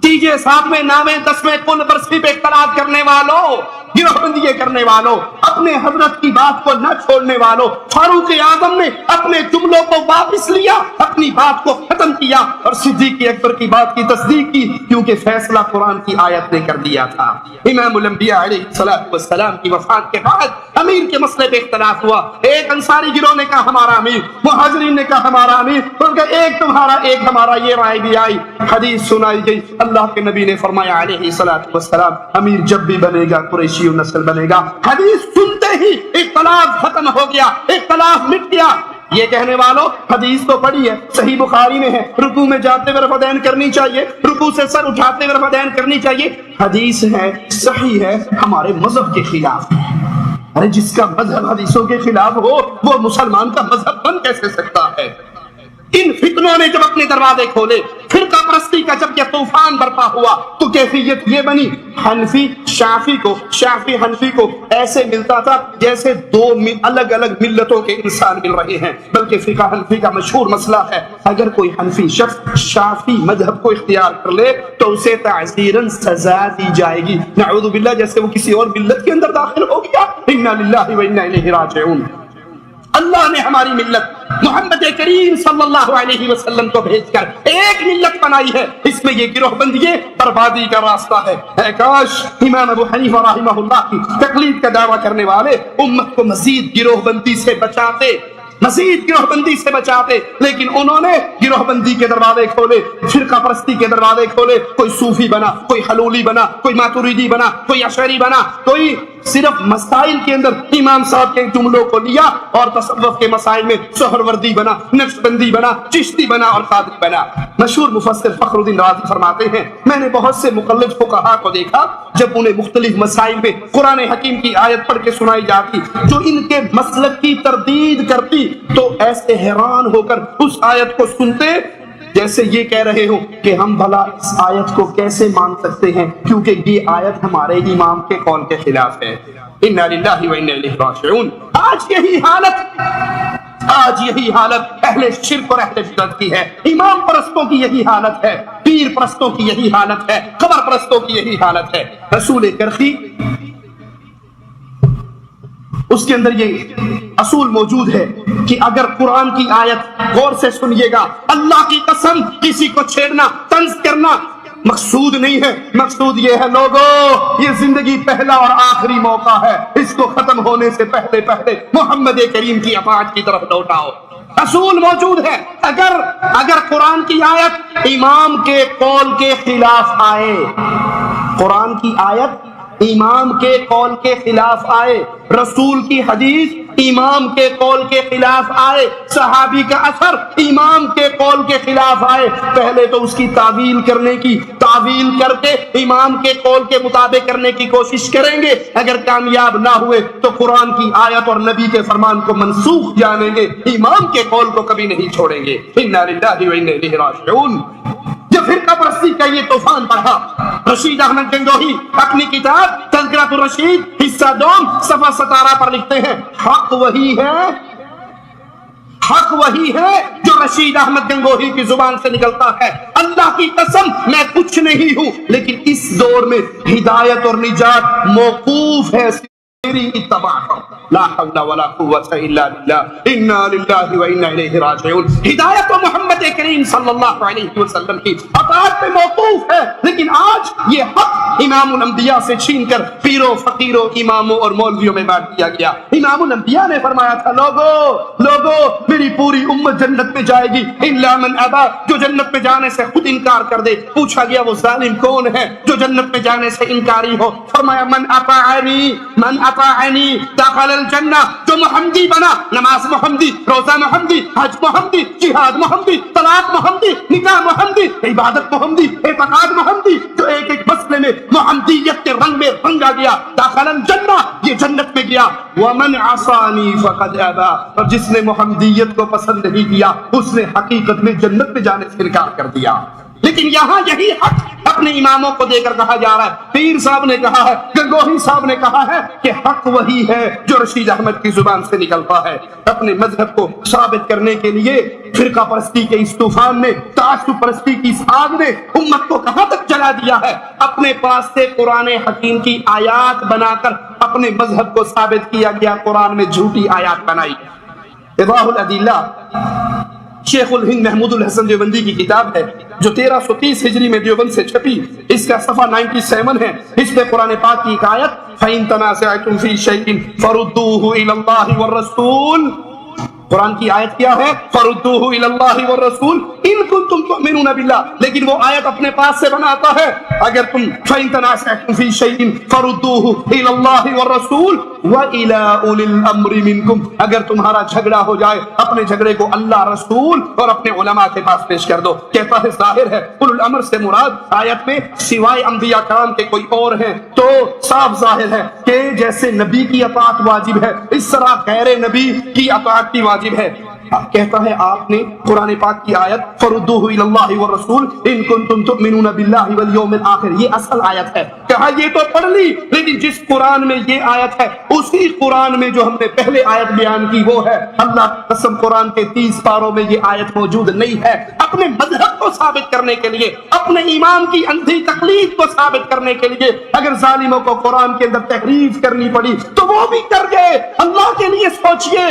تیجے ساتویں نامے 10ویں کل برسی پہ اختلاف کرنے والوں, گروہ بندی کرنے والوں, اپنے حضرت کی بات کو نہ چھوڑنے والوں, فاروق اعظم نے اپنے جملوں کو واپس لیا, اپنی بات کو ختم کیا اور صدیق اکبر کی بات کی تصدیق کی, کیونکہ فیصلہ قرآن کی آیت نے کر دیا تھا. امام الانبیاء علیہ السلام کی وفات کے بعد امیر کے مسئلے پہ اختلاف ہوا. ایک انصاری گروہ نے کہا ہمارا امیر, مہاجرین نے کہا ہمارا امیر, ان کا ایک تمہارا ایک ہمارا, یہ رائے بھی آئی. حدیث سنائی گئی, اللہ کے نبی نے فرمایا علیہ السلام امیر جب بھی بنے گا قریشی نسل بنے گا. حدیث سنتے ہی اختلاف ختم ہو گیا, اختلاف مٹ گیا. یہ کہنے والوں حدیث تو پڑھی ہے, صحیح بخاری میں ہے, رکوع میں جاتے ہوئے رفع دین کرنی چاہیے, رکوع سے سر اٹھاتے ہوئے رفع دین کرنی چاہیے. حدیث ہے, صحیح ہے, ہمارے مذہب کے خلاف ہے. ارے جس کا مذہب حدیثوں کے خلاف ہو وہ مسلمان کا مذہب بن کیسے سکتا ہے؟ ان فتنوں نے جب اپنے دروازے کھولے, فرقہ پرستی کا جب یہ طوفان برپا ہوا تو کیفیت یہ بنی, حنفی شافعی حنفی کو ایسے ملتا تھا جیسے دو الگ الگ ملتوں کے انسان مل رہے ہیں. بلکہ فقہ حنفی کا مشہور مسئلہ ہے, اگر کوئی حنفی شخص شافعی مذہب کو اختیار کر لے تو اسے تعزیراً سزا دی جائے گی, نعوذ باللہ, جیسے وہ کسی اور ملت کے اندر داخل ہو گیا. انا للہ و انا الیہ راجعون. اللہ نے ہماری ملت محمد کریم صلی اللہ علیہ وسلم کو بھیج کر ایک ملت بنائی ہے, اس میں یہ گروہ بندی بربادی کا راستہ ہے. اے کاش امام ابو حنیفہ رحمہ اللہ کی تقلید کا دعویٰ کرنے والے امت کو مزید گروہ بندی سے بچاتے, لیکن انہوں نے گروہ بندی کے دروازے کھولے, فرقہ پرستی کے دروازے کھولے. کوئی صوفی بنا, کوئی حلولی بنا, کوئی ماتوریدی بنا, کوئی اشعری بنا, کوئی صرف مسائل کے اندر امام صاحب کے جملوں کو لیا اور تصوف کے مسائل میں سہروردی بنا, نقش بندی بنا, چشتی بنا اور قادری بنا. مشہور مفسر فخر الدین رازی فرماتے ہیں میں نے بہت سے مقلد فقہا کو دیکھا جب انہیں مختلف مسائل میں قرآن حکیم کی آیت پڑھ کے سنائی جاتی جو ان کے مسلک کی تردید کرتی تو ایسے حیران ہو کر اس آیت کو سنتے جیسے یہ کہہ رہے ہو کہ ہم بھلا اس آیت کو کیسے مان سکتے ہیں کیونکہ یہ آیت ہمارے امام کے قول کے خلاف ہے. انا للہ و انا الیہ راجعون. آج یہی حالت اہل شرک اور اہل بدعت کی ہے, امام پرستوں کی یہی حالت ہے, پیر پرستوں کی یہی حالت ہے, قبر پرستوں کی یہی حالت ہے. رسول کرخی اس کے اندر یہ اصول موجود ہے کہ اگر قرآن کی آیت غور سے سنیے گا, اللہ کی قسم کسی کو چھیڑنا, طنز کرنا, مقصود نہیں ہے، مقصود یہ ہے لوگوں یہ زندگی پہلا اور آخری موقع ہے، اس کو ختم ہونے سے پہلے پہلے محمد کریم کی اطاعت کی طرف لوٹاؤ۔ اصول موجود ہے، اگر قرآن کی آیت امام کے قول کے خلاف آئے، قرآن کی آیت امام کے قول کے خلاف آئے، رسول کی حدیث امام کے قول کے خلاف آئے، صحابی کا اثر امام کے قول کے خلاف آئے، پہلے تو اس کی تعویل کر کے امام کے قول کے مطابق کرنے کی کوشش کریں گے، اگر کامیاب نہ ہوئے تو قرآن کی آیت اور نبی کے فرمان کو منسوخ جانیں گے، امام کے قول کو کبھی نہیں چھوڑیں گے۔ انا للہ و انا الیہ راجعون۔ جب فرقہ پرستی کا یہ طوفان بڑھا، رشید احمد گنگوہی اپنی کتاب تذکرۃ الرشید حصہ 2 صفحہ 17 پر لکھتے ہیں، حق وہی ہے جو رشید احمد گنگوہی کی زبان سے نکلتا ہے، اللہ کی قسم میں کچھ نہیں ہوں، لیکن اس دور میں ہدایت اور نجات موقوف ہے میری اتباع پر۔ لا حول ولا قوة الا باللہ، انا للہ و انا الیہ راجعون۔ ہدایت تو محمد کریم صلی اللہ علیہ وسلم کی اطاعت پہ موقوف ہے، لیکن آج یہ حق امام الانبیاء سے چھین کر پیروں فقیروں اماموں اور مولویوں میں بانٹ دیا گیا۔ امام الانبیاء نے فرمایا تھا لوگو میری پوری امت جنت میں جائے گی الا من ابا، جو جنت میں جانے سے خود انکار کر دے۔ پوچھا گیا وہ ظالم کون ہے جو جنت میں جانے سے انکاری ہو؟ فرمایا من اطاعنی دخل الجنہ، جو محمدی بنا، نماز محمدی، روزہ محمدی، حج محمدی، جہاد محمدی، طلاق محمدی، نکاح محمدی، عبادت محمدی، اعتقاد محمدی، جو ایک ایک مسئلے میں محمدیت کے رنگ میں رنگا گیا، دخل الجنہ، یہ جنت میں گیا۔ ومن عصانی فقد ابا، اور جس نے محمدیت کو پسند نہیں کیا اس نے حقیقت میں جنت میں جانے سے انکار کر دیا۔ لیکن یہاں یہی حق اپنے اماموں کو دے کر کہا جا رہا ہے، پیر صاحب نے کہا ہے، گنگوہی صاحب نے کہا ہے کہ حق وہی ہے جو رشید احمد کی زبان سے نکلتا ہے۔ اپنے مذہب کو ثابت کرنے کے لیے فرقہ پرستی کے اس طوفان نے، تعصب پرستی کی اس آگ نے امت کو کہاں تک جلا دیا ہے؟ اپنے پاس سے قرآن حکیم کی آیات بنا کر اپنے مذہب کو ثابت کیا گیا، قرآن میں جھوٹی آیات بنائی۔ ایضاح الادلہ شیخ الہند محمود الحسن دیوبندی کی کتاب ہے جو 1330 ہجری میں دیوبند سے چھپی، اس کا صفحہ 97 ہے۔ اس میں قرآن پاک کی ایک آیت فَإِن تَنَازَعْتُمْ فِي شَيْءٍ فَرُدُّوهُ إِلَى اللَّهِ وَالرَّسُولِ، قرآن کی آیت کیا ہے؟ فَرُدُّوهُ إِلَى اللَّهِ وَالرَّسُولِ إِن كُنتُمْ تُؤْمِنُونَ بِاللَّهِ، لیکن وہ آیت اپنے پاس سے بناتا ہے اگر تم فَإِن تَنَازَعْتُمْ فِي شَيْءٍ فَرُدُّوهُ إِلَى اللَّهِ وَالرَّسُولِ وَإِلَى أُولِي الْأَمْرِ مِنْكُمْ، اگر تمہارا جھگڑا ہو جائے اپنے جھگڑے کو اللہ، رسول اور اپنے علماء کے پاس پیش کر دو۔ کہتا ہے ظاہر ہے اولو الامر سے مراد آیت میں سوائے انبیاء کرام کے کوئی اور ہیں، تو صاف ظاہر ہے کہ جیسے نبی کی اطاعت واجب ہے اس طرح غیر نبی کی اطاعت بھی واجب ہے۔ کہتا ہے آپ نے قرآن پاک کی آیت فردوہ الی اللہ والرسول ان کنتم تؤمنون باللہ والیوم الآخر، یہ اصل آیت ہے۔ کہا یہ تو پڑھ لی، لیکن جس قرآن میں یہ آیت ہے اسی قرآن میں جو ہم نے پہلے آیت بیان کی وہ ہے۔ اللہ کی قسم قرآن کے 30 پاروں میں یہ آیت موجود نہیں ہے۔ اپنے مذہب کو ثابت کرنے کے لیے، اپنے امام کی اندھی تقلید کو ثابت کرنے کے لیے اگر ظالموں کو قرآن کے اندر تحریف کرنی پڑی تو وہ بھی کر گئے۔ اللہ کے لیے سوچئے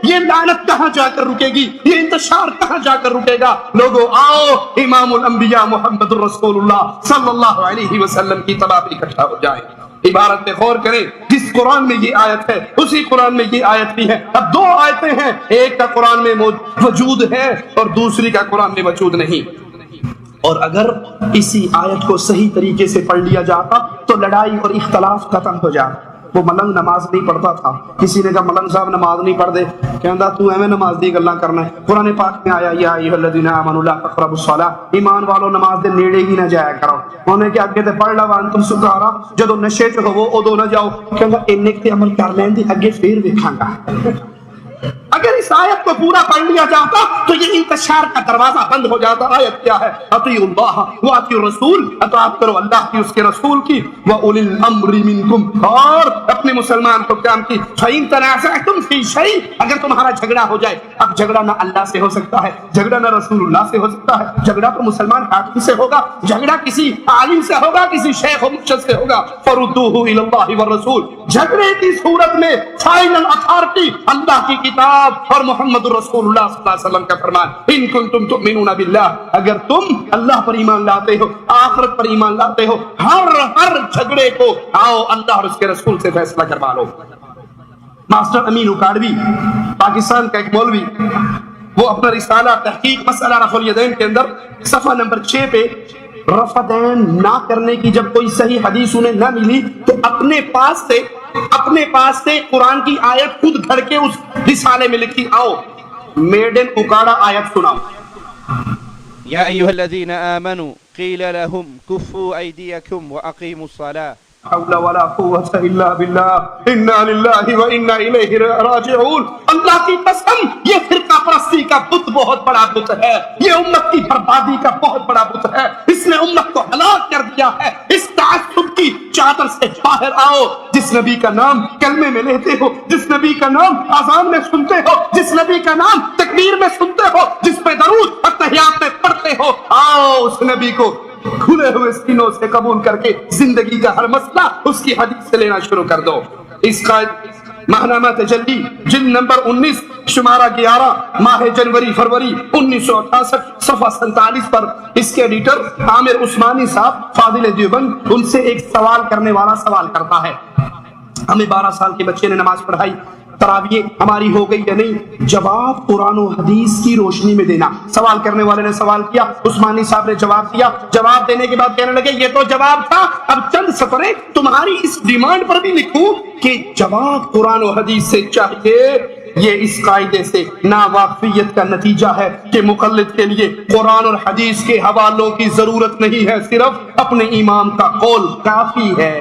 یہ لعنت کہاں جا کر رکے گی، یہ انتشار کہاں جا کر رکے گا؟ لوگوں آؤ امام الانبیاء محمد الرسول اللہ صلی اللہ علیہ وسلم کی طرح اکٹھا ہو جائیں۔ عبارت پہ غور کریں، جس قرآن میں یہ آیت ہے اسی قرآن میں یہ آیت بھی ہے۔ اب دو آیتیں ہیں، ایک کا قرآن میں وجود ہے اور دوسری کا قرآن میں وجود نہیں۔ اور اگر اسی آیت کو صحیح طریقے سے پڑھ لیا جاتا تو لڑائی اور اختلاف ختم ہو جاتا۔ وہ ملنگ نماز نہیں پڑھتا تھا، کسی نے کہا ملنگ صاحب نماز نہیں پڑھ دے، کہندا تو ایویں نماز دی گلاں کرنا ہے۔ قرآن پاک میں آیا یا ایھا الذین آمنوا لا تقربوا الصلاۃ، ایمان والو نماز دے نیڑے ہی نہ جایا کرو۔ انہوں نے کہ اگے تے پڑھ لا وانتم سکارا، جدوں نشے چ ہوو اودوں نہ جاؤ۔ کہندا اننے تے عمل کر لین دی اگے پھر ویکھاں گا۔ اگر اس آیت کو پورا پڑھ لیا جاتا تو یہ انتشار کا دروازہ بند ہو جاتا۔ آیت کیا ہے؟ اطیعوا اللہ واطیعوا الرسول، اطاعت کرو اللہ کی، اس کے رسول کی، واولی الامر منکم، اور اپنے مسلمان حکام کی۔ فإن تنازعتم فی شیء، اگر تمہارا جھگڑا ہو جائے، اب جھگڑا نہ اللہ سے ہو سکتا ہے، جھگڑا نہ رسول اللہ سے ہو سکتا ہے، جھگڑا تو مسلمان حاکم سے ہوگا، جھگڑا کسی عالم سے ہوگا، کسی شیخ و مرشد سے ہوگا۔ فردوہ الی اللہ والرسول، جھگڑے کی صورت میں فائنل اتھارٹی اللہ کی کتاب بات اور محمد رسول اللہ صلی اللہ علیہ وسلم کا فرمان ان کنتم تؤمنون باللہ، اگر تم اللہ پر ایمان لاتے ہو، آخرت پر ایمان لاتے ہو، ہر جھگڑے کو آؤ اللہ اور اس کے رسول سے فیصلہ کروا لو۔ ماسٹر امین اکاڑوی پاکستان کا ایک مولوی، وہ اپنا رسالہ تحقیق مسئلہ رفع الیدین کے اندر صفحہ نمبر 6 پہ رفع دین نہ کرنے کی جب کوئی صحیح حدیث انہیں نہ ملی تو اپنے پاس سے قرآن کی آیت خود گھڑ کے اس رسالے میں لکھی۔ آؤ میڈ ان اکاڑا آیت سناؤ۔ یا ایھا الذین آمنوا قیل لهم کفوا ایدیکم واقیموا الصلاة حول ولا قوة الا باللہ انا للہ وانا الیہ راجعون۔ اللہ کی قسم یہ فرقہ پرستی کا بت بہت بڑا بت ہے، یہ امت کی بربادی کا بہت بڑا بت ہے، اس نے امت کو ہلاک کر دیا ہے۔ اس تعصب کی چادر سے باہر آؤ، جس نبی کا نام کلمے میں لیتے ہو، جس نبی کا نام اذان میں سنتے ہو، جس نبی کا نام تکبیر میں سنتے ہو، جس پہ درود اور تحیات میں پڑھتے ہو، آؤ اس نبی کو کھلے ہوئے سینوں سے قبول کر کے زندگی کا ہر مسئلہ اس کی حدیث سے لینا شروع کر دو۔ اس کا ماہنامہ تجلی جلد نمبر 19 شمارہ 11 ماہ جنوری فروری 1968 صفحہ 47 پر اس کے ایڈیٹر عامر عثمانی صاحب فاضل دیوبند ان سے ایک سوال کرنے والا سوال کرتا ہے، ہمیں 12 سال کے بچے نے نماز پڑھائی، تراویح ہماری ہو گئی یا نہیں؟ جواب قرآن و حدیث کی روشنی میں دینا۔ سوال کرنے والے نے سوال کیا، عثمانی صاحب نے جواب دیا، جواب دینے کے بعد کہنے لگے یہ تو جواب تھا، اب چند سطریں تمہاری اس ڈیمانڈ پر بھی لکھوں کہ جواب قرآن و حدیث سے چاہیے۔ یہ اس قاعدے سے ناواقفیت کا نتیجہ ہے کہ مقلد کے لیے قرآن اور حدیث کے حوالوں کی ضرورت نہیں ہے، صرف اپنے امام کا قول کافی ہے۔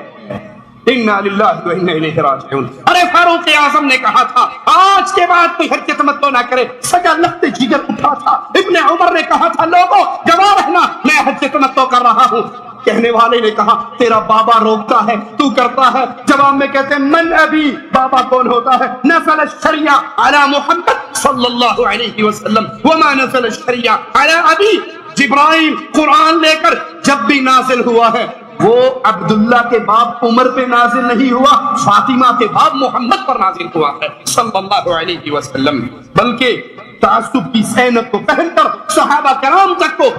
انا للہ و انا الیہ راجعون۔ ارے فاروق اعظم نے کہا تھا آج کے بعد کوئی حج تمتع نہ کرے، سجا لخت جگر اٹھا تھا۔ ابن عمر نے کہا تھا لوگوں گواہ رہنا میں حج تمتع کر رہا ہوں۔ کہنے والے نے کہا تیرا بابا روکتا ہے تو کرتا ہے، جواب میں کہتے ہیں من ابی، بابا کون ہوتا ہے؟ نزل الشریعہ علی محمد صلی اللہ علیہ وسلم وما نزل الشریعہ علی ابی، جبرائیل قرآن لے کر جب بھی نازل ہوا ہے وہ عبداللہ کے باپ عمر پہ نازل نہیں ہوا، فاطمہ کے باپ محمد پر نازل ہوا ہے صلی اللہ علیہ وسلم، بلکہ تعصب کی سینت کو پہن کر صحابہ کرام تک کو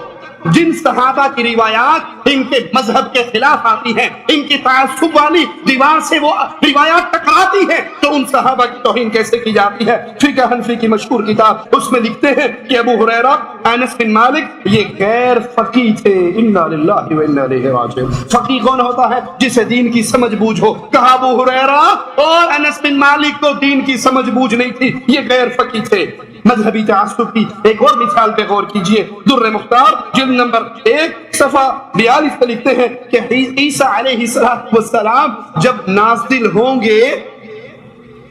جن صحابہ کی روایات ان کے مذہب کے خلاف آتی ہیں، ان کی تعصب والی دیوار سے وہ روایات ٹکراتی ہیں، تو ان صحابہ کی توہین کیسے کی جاتی ہے؟ فقہ حنفی کی مشہور کتاب اس میں لکھتے ہیں کہ ابو ہریرہ انس بن مالک یہ غیر فقیہ تھے۔ انا للہ و انا الیہ راجعون۔ فقیہ کون ہوتا ہے؟ جسے دین کی سمجھ بوجھ ہو۔ کہا ابو ہریرہ اور انس بن مالک کو دین کی سمجھ بوجھ نہیں تھی، یہ غیر فقیہ تھے۔ مذہبی تعصب کی ایک اور مثال پہ غور کیجئے، در مختار جلد نمبر 1 صفحہ 42 پہ لکھتے ہیں کہ عیسیٰ علیہ السلام جب نازل ہوں گے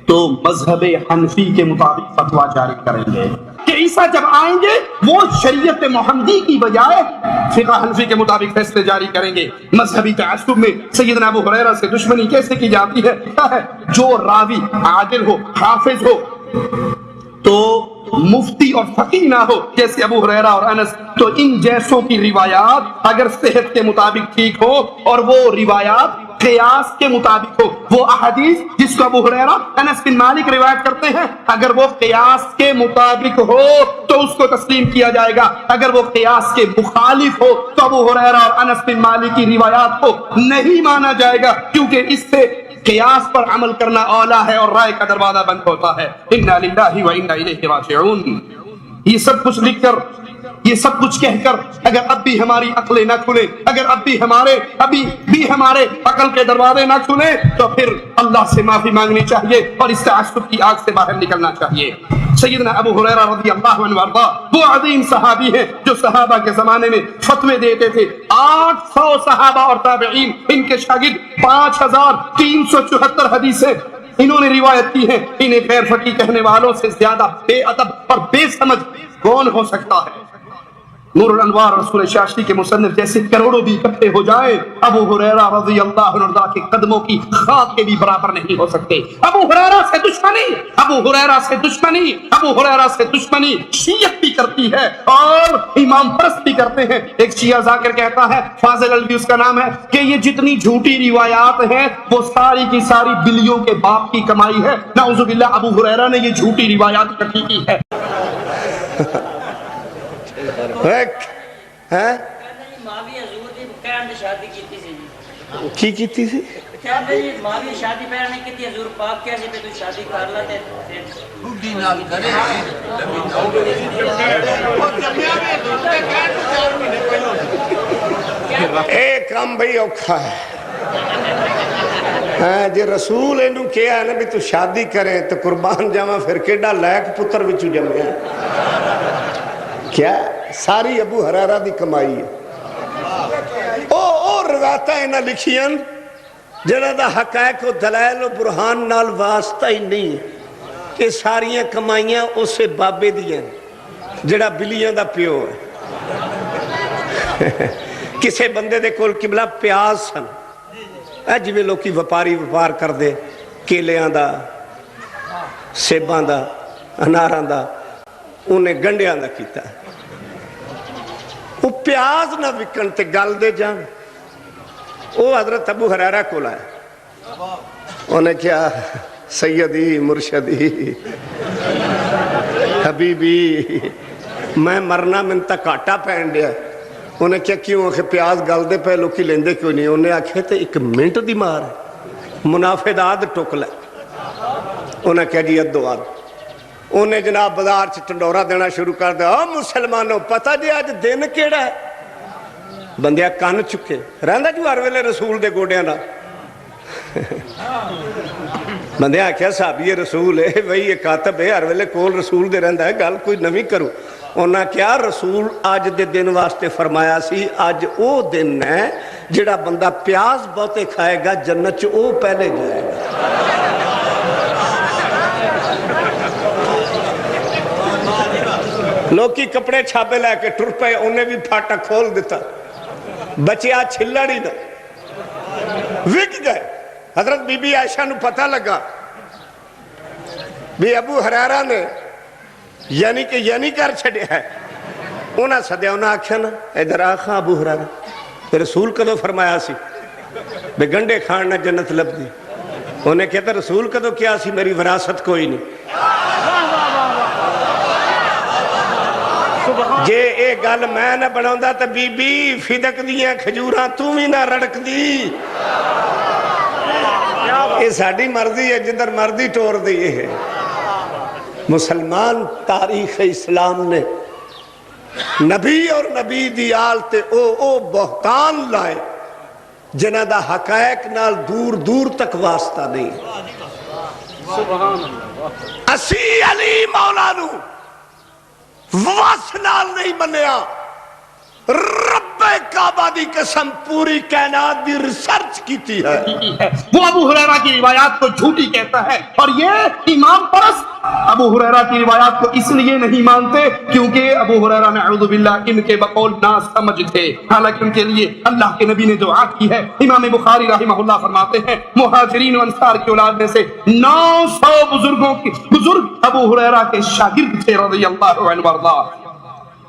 تو مذہب حنفی کے مطابق فتویٰ جاری کریں گے، کہ عیسیٰ جب آئیں گے وہ شریعت محمدی کی بجائے فقہ حنفی کے مطابق فیصلے جاری کریں گے۔ مذہبی تعصب میں سیدنا ابو ہریرہ سے دشمنی کیسے کی جاتی ہے؟ کیا ہے؟ جو راوی عادل ہو، حافظ ہو تو مفتی اور فقیہ نہ ہو جیسے ابو ہریرہ اور انس، تو ان جیسوں کی روایات اگر صحت کے مطابق ٹھیک ہو اور وہ روایات قیاس کے مطابق ہو، وہ احادیث جس کو ابو ہریرہ انس بن مالک روایت کرتے ہیں اگر وہ قیاس کے مطابق ہو تو اس کو تسلیم کیا جائے گا، اگر وہ قیاس کے مخالف ہو تو ابو ہریرہ اور انس بن مالک کی روایات کو نہیں مانا جائے گا، کیونکہ اس سے قیاس پر عمل کرنا اولا ہے اور رائے کا دروازہ بند ہوتا ہے۔ انا للہ و انا الیہ راجعون۔ یہ سب کچھ لکھ کر، یہ سب کچھ کہہ کر اگر اب بھی ہماری عقلیں نہ کھلیں، اگر ابھی بھی ہمارے عقل کے دروازے نہ کھلیں تو پھر اللہ سے معافی مانگنی چاہیے اور اس تعصب کی آگ سے باہر نکلنا چاہیے۔ سیدنا ابو ہریرہ رضی اللہ عنہ وارضا وہ عظیم صحابی ہیں جو صحابہ کے زمانے میں فتوے دیتے تھے۔ 800 صحابہ اور تابعین ان کے شاگرد، 5374 حدیثیں انہوں نے روایت کی ہیں۔ انہیں غیر فقیہ کہنے والوں سے زیادہ بے ادب اور بے سمجھ کون ہو سکتا ہے؟ نور الانوار رسول شاشی کے مصنف جیسے کروڑوں بھی اکٹھے ہو جائیں ابو ہریرہ رضی اللہ عنہ کے قدموں کی خاک کے بھی برابر نہیں ہو سکتے. ابو ہریرہ سے دشمنی، ابو ہریرہ سے دشمنی، ابو ہریرہ سے دشمنی شیعت بھی کرتی ہے اور امام پرست بھی کرتے ہیں. ایک شیعہ ذاکر کہتا ہے، فاضل الوی اس کا نام ہے، کہ یہ جتنی جھوٹی روایات ہیں وہ ساری کی ساری بلیوں کے باپ کی کمائی ہے. نعوذ باللہ ابو ہریرہ نے یہ جھوٹی روایات اکٹھی کی ہے. کی کیتی سی ماوی شادی پہلے نہیں کیتی حضور پاک کیا سی پہ تو شادی کر لاتے بڈھی نال کرے اے کام بھئی اوکھا ہے. جی رسول اینو کیا ہے نا بھی تو شادی کریں تو قربان جاواں پھر کیڈا لائق پتر وچوں جمیا کیا ساری ابو ہریرہ دی کمائی ہے. او روایتاں انہاں لکھیاں جنہاں دا حقائق و دلائل و برہان نال واسطہ ہی نہیں ہے کہ ساریاں کمائیاں اسے بابے دیاں جڑا بلیاں دا پیو ہے. کسے بندے دے کول قبلہ پیاز سن اج بھی لوکی وپاری وپار کر دے کیلیاں دا سیباں دا اناراں دا انہیں گنڈیاں دا کیتا ہے. وہ پیاز نہ وکن تے گل دے جان. وہ حضرت ابو ہریرہ کو لائے انہیں کیا سیدی مرشدی حبیبی میں مرنا من تک کاٹا پہن دیا. انہیں کیا کیوں کہ پیاز گل دے پہ لوکی لیندے کیوں نہیں. انہیں آکھے تے ایک منٹ دی مار ہے منافع داد ٹوک لے. انہیں کیا جی ادو آد. انہیں جناب بازار چ ٹنڈورا دینا شروع کر دیا. مسلمانوں پتہ جی آج دن کیڑا ہے. بندیا کان چکے رہندا جو ہر ویلے رسول دے گوڑیاں دا. بندیا کیا صحابی رسول ہے بھئی یہ کاتب ہے ہر ویلے کول رسول دے رہندا ہے گل کوئی نویں کرو. انہاں کیا رسول آج دے دن واسطے فرمایا سی آج او دن ہے جڑا بندہ پیاز بہتے کھائے گا جنت چ او پہلے جائے گا. لوکی کپڑے چھاپے لے کے ٹر پے انہیں بھی پھاٹا کھول دیتا بچیا چھلڑی دا وک گئے. حضرت بی بی عائشہ نو پتہ لگا بھی ابو ہریرہ نے یعنی کر چھڑیا ہے. انہاں سدیا انہاں آکھیا نا ادھر آخا ابو ہریرہ رسول کدو فرمایا سی بے گنڈے کھان نہ جنت لب دی. انہیں کہتا رسول کدو کیا سی میری وراثت کوئی نہیں. جے اے گل میں نہ بناوندا تے بی بی فدق دیاں کھجوراں تو بھی نہ رڑک دی. یہ ساڑی مرضی ہے جدھر مرضی ٹور دیئے ہے. مسلمان تاریخ اسلام نے نبی اور نبی دی آل تے او بہتان لائے جنہ دا حقائق نال دور دور تک واسطہ نہیں. اسی علی مولانو واسنال نہیں منیا. رب کعبہ دی قسم پوری کائنات دی ریسرچ کیتی ہے. وہ ابو ہریرہ کی روایات کو جھوٹی کہتا ہے اور یہ امام پرست ابو ہریرہ کی روایات کو اس لیے نہیں مانتے کیونکہ ابو ہریرہ نعوذ باللہ ان کے بقول ناسمجھ تھے. حالانکہ ان کے لیے اللہ کے نبی نے دعا کی ہے. امام بخاری رحمہ اللہ فرماتے ہیں مہاجرین و انصار کی اولاد میں سے 900 بزرگ ابو ہریرہ کے شاگرد تھے رضی اللہ عنہ وارضاہ.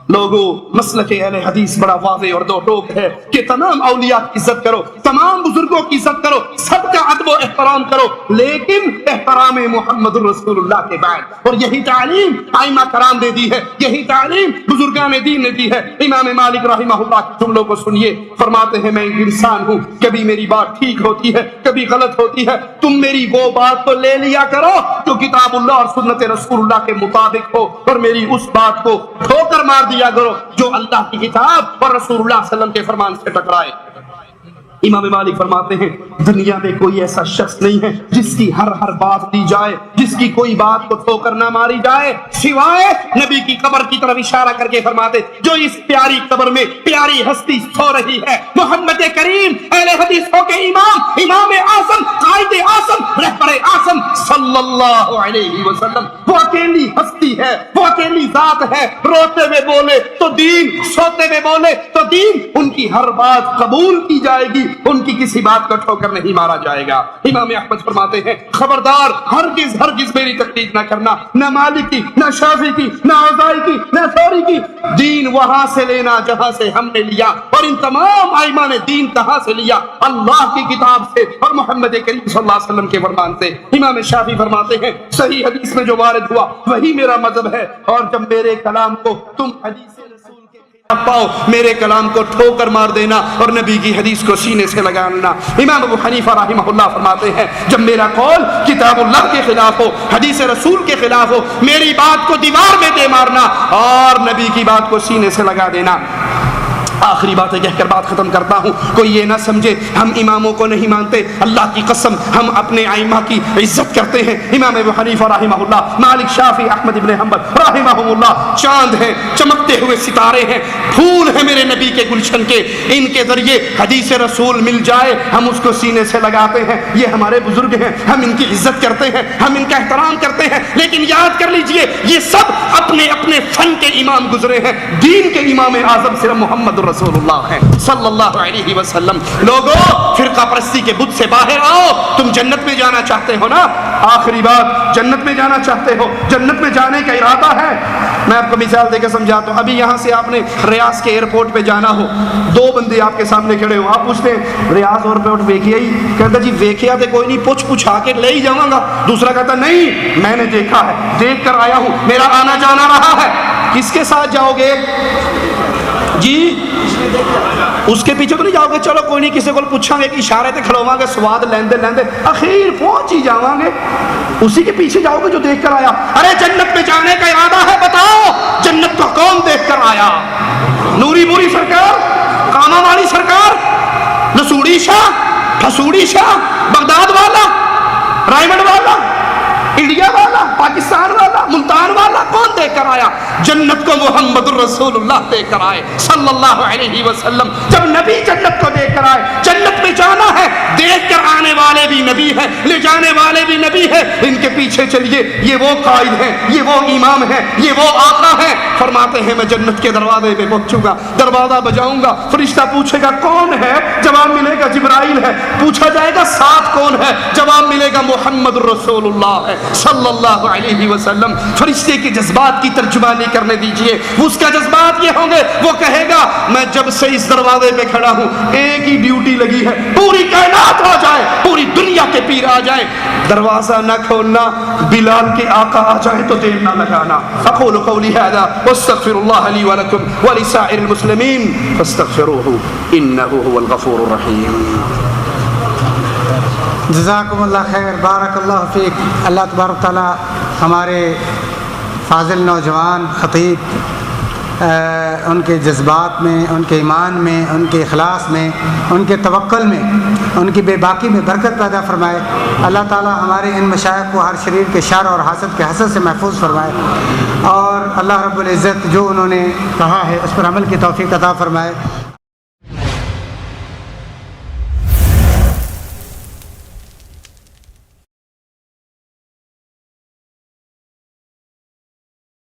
لوگوں مسلک اہل حدیث بڑا واضح اور دو ٹوک ہے کہ تمام اولیاء کی عزت کرو، تمام بزرگوں کی عزت کرو، سب کا ادب و احترام کرو، لیکن احترام محمد رسول اللہ کے بعد. اور یہی تعلیم ائمہ کرام نے دی ہے، یہی تعلیم بزرگان دین نے دی ہے. امام مالک رحمہ اللہ کے جملوں کو سنیے. فرماتے ہیں میں ایک انسان ہوں، کبھی میری بات ٹھیک ہوتی ہے کبھی غلط ہوتی ہے. تم میری وہ بات تو لے لیا کرو جو کتاب اللہ اور سنت رسول اللہ کے مطابق ہو، اور میری اس بات کو ٹھوکر مار دیا کرو جو اللہ کی کتاب اور رسول اللہ صلی اللہ علیہ وسلم کے فرمان سے ٹکرائے. امام مالک فرماتے ہیں دنیا میں کوئی ایسا شخص نہیں ہے جس کی ہر بات دی جائے، جس کی کوئی بات کو ٹھوکر نہ ماری جائے، سوائے نبی کی قبر کی طرف اشارہ کر کے فرماتے جو اس پیاری قبر میں پیاری ہستی سو رہی ہے، محمد کریم اہل حدیثوں کے امام اعظم، قائد اعظم، رہبر اعظم صلی اللہ علیہ وسلم، وہ اکیلی ہستی ہے، وہ اکیلی ذات ہے، روتے ہوئے بولے تو دین، سوتے ہوئے بولے تو دین، ان کی ہر بات قبول کی جائے گی، ان کی کسی بات کو ٹھوکر نہیں مارا جائے گا۔ امام احمد فرماتے ہیں خبردار ہرگز میری تقلید نہ کرنا، نہ مالک کی، نہ شافعی کی، نہ اوزاعی کی، نہ ثوری کی، دین وہاں سے لینا جہاں سے ہم نے لیا، اور ان تمام ائمہ نے دین کہاں سے لیا؟ اللہ کی کتاب سے اور محمد کریم صلی اللہ علیہ وسلم کے فرمان سے۔ امام شافعی فرماتے ہیں صحیح حدیث میں جو وارد ہوا وہی میرا مذہب ہے، اور جب میرے کلام کو تم حدیث پاؤ میرے کلام کو ٹھوکر مار دینا اور نبی کی حدیث کو سینے سے لگا لینا۔ امام ابو حنیفہ رحمہ اللہ فرماتے ہیں جب میرا قول کتاب اللہ کے خلاف ہو، حدیث رسول کے خلاف ہو، میری بات کو دیوار میں دے مارنا اور نبی کی بات کو سینے سے لگا دینا۔ آخری باتیں کہہ کر بات ختم کرتا ہوں، کوئی یہ نہ سمجھے ہم اماموں کو نہیں مانتے، اللہ کی قسم ہم اپنے ائمہ کی عزت کرتے ہیں۔ امام ابو حنیفہ رحمہ اللہ، مالک، شافعی، احمد ابن حنبل رحمہم اللہ چاند ہیں، چمکتے ہوئے ستارے ہیں، پھول ہیں میرے نبی کے گلشن کے، ان کے ذریعے حدیث رسول مل جائے ہم اس کو سینے سے لگاتے ہیں۔ یہ ہمارے بزرگ ہیں، ہم ان کی عزت کرتے ہیں، ہم ان کا احترام کرتے ہیں، لیکن یاد کر لیجئے یہ سب اپنے اپنے فن کے امام گزرے ہیں، دین کے امام اعظم صرف محمد رسول اللہ ہے صلی اللہ علیہ وسلم۔ لوگوں فرقہ پرستی کے بت سے باہر آؤ، تم جنت میں جانا چاہتے ہو نا؟ آخری بات، جنت میں جانا چاہتے ہو، جنت میں جانے کا ارادہ ہے؟ میں آپ کو مثال دے کے سمجھاتا ہوں۔ ابھی یہاں سے آپ نے ریاض کے ایئرپورٹ پہ جانا ہو، دو بندے آپ کے سامنے کھڑے ہو، آپ پوچھتے ہیں ریاض ایئرپورٹ ویکھیا ہی؟ کہتا جی ویکھیا تے کوئی نہیں، پوچھا کے لے ہی جاؤں گا۔ دوسرا کہتا نہیں میں نے دیکھا ہے، دیکھ کر آیا ہوں، میرا آنا جانا رہا ہے۔ کس کے ساتھ جاؤ گے جی؟ اس کے پیچھے تو نہیں جاؤ گے چلو کوئی نہیں کسی کو پوچھاں گے کہ اشارے تے کھلواں گے، سواد لیندے اخیر پہنچ ہی جاواں گے، اسی کے پیچھے جاؤ گے جو دیکھ کر آیا۔ ارے جنت میں جانے کا ارادہ ہے، بتاؤ جنت کو کون دیکھ کر آیا؟ نوری بوری سرکار، کاما والی سرکار، نسوڑی شاہ، پھسوڑی شاہ، بغداد والا، رائمنڈ والا، انڈیا والا، پاکستان والا، ملتان والا، کون دیکھ کر آیا؟ جنت کو محمد الرسول اللہ دیکھ کر آئے صلی اللہ علیہ وسلم۔ جب نبی جنت کو دیکھ کر آئے، جنت میں جانا ہے، دیکھ کر آنے والے بھی نبی ہیں، لے جانے والے بھی نبی ہیں، ان کے پیچھے چلیے، یہ وہ قائد ہیں، یہ وہ امام ہیں، یہ وہ آقا ہیں۔ فرماتے ہیں میں جنت کے دروازے پہ پہنچوں گا، دروازہ بجاؤں گا، فرشتہ پوچھے گا کون ہے؟ جواب ملے گا جبرائیل ہے۔ پوچھا جائے گا ساتھ کون ہے؟ جواب ملے گا محمد الرسول اللہ ہے صلی اللہ علیہ وسلم۔ فرشتے کے جذبات کی ترجمانی کرنے دیجئے، اس کا جذبات یہ ہوں گے، وہ کہے گا میں جب سے اس دروازے پہ کھڑا ہوں ایک ہی ڈیوٹی لگی ہے، پوری کائنات آ جائے، پوری دنیا کے پیر آ جائیں، دروازہ نہ کھولنا، بلال کے آقا آ جائے تو دیر نہ لگانا۔ اقول قولی ھذا واستغفر اللہ لی ولکم ولسائر المسلمین فاستغفروہ انہ هو الغفور الرحیم۔ جزاکم اللہ خیر، بارک اللہ فیک۔ اللہ تبارک تعالیٰ ہمارے فاضل نوجوان خطیب ان کے جذبات میں، ان کے ایمان میں، ان کے اخلاص میں، ان کے توکل میں، ان کی بے باکی میں برکت پیدا فرمائے۔ اللہ تعالیٰ ہمارے ان مشائخ کو ہر شریر کے شر اور حسد کے حسد سے محفوظ فرمائے، اور اللہ رب العزت جو انہوں نے کہا ہے اس پر عمل کی توفیق عطا فرمائے۔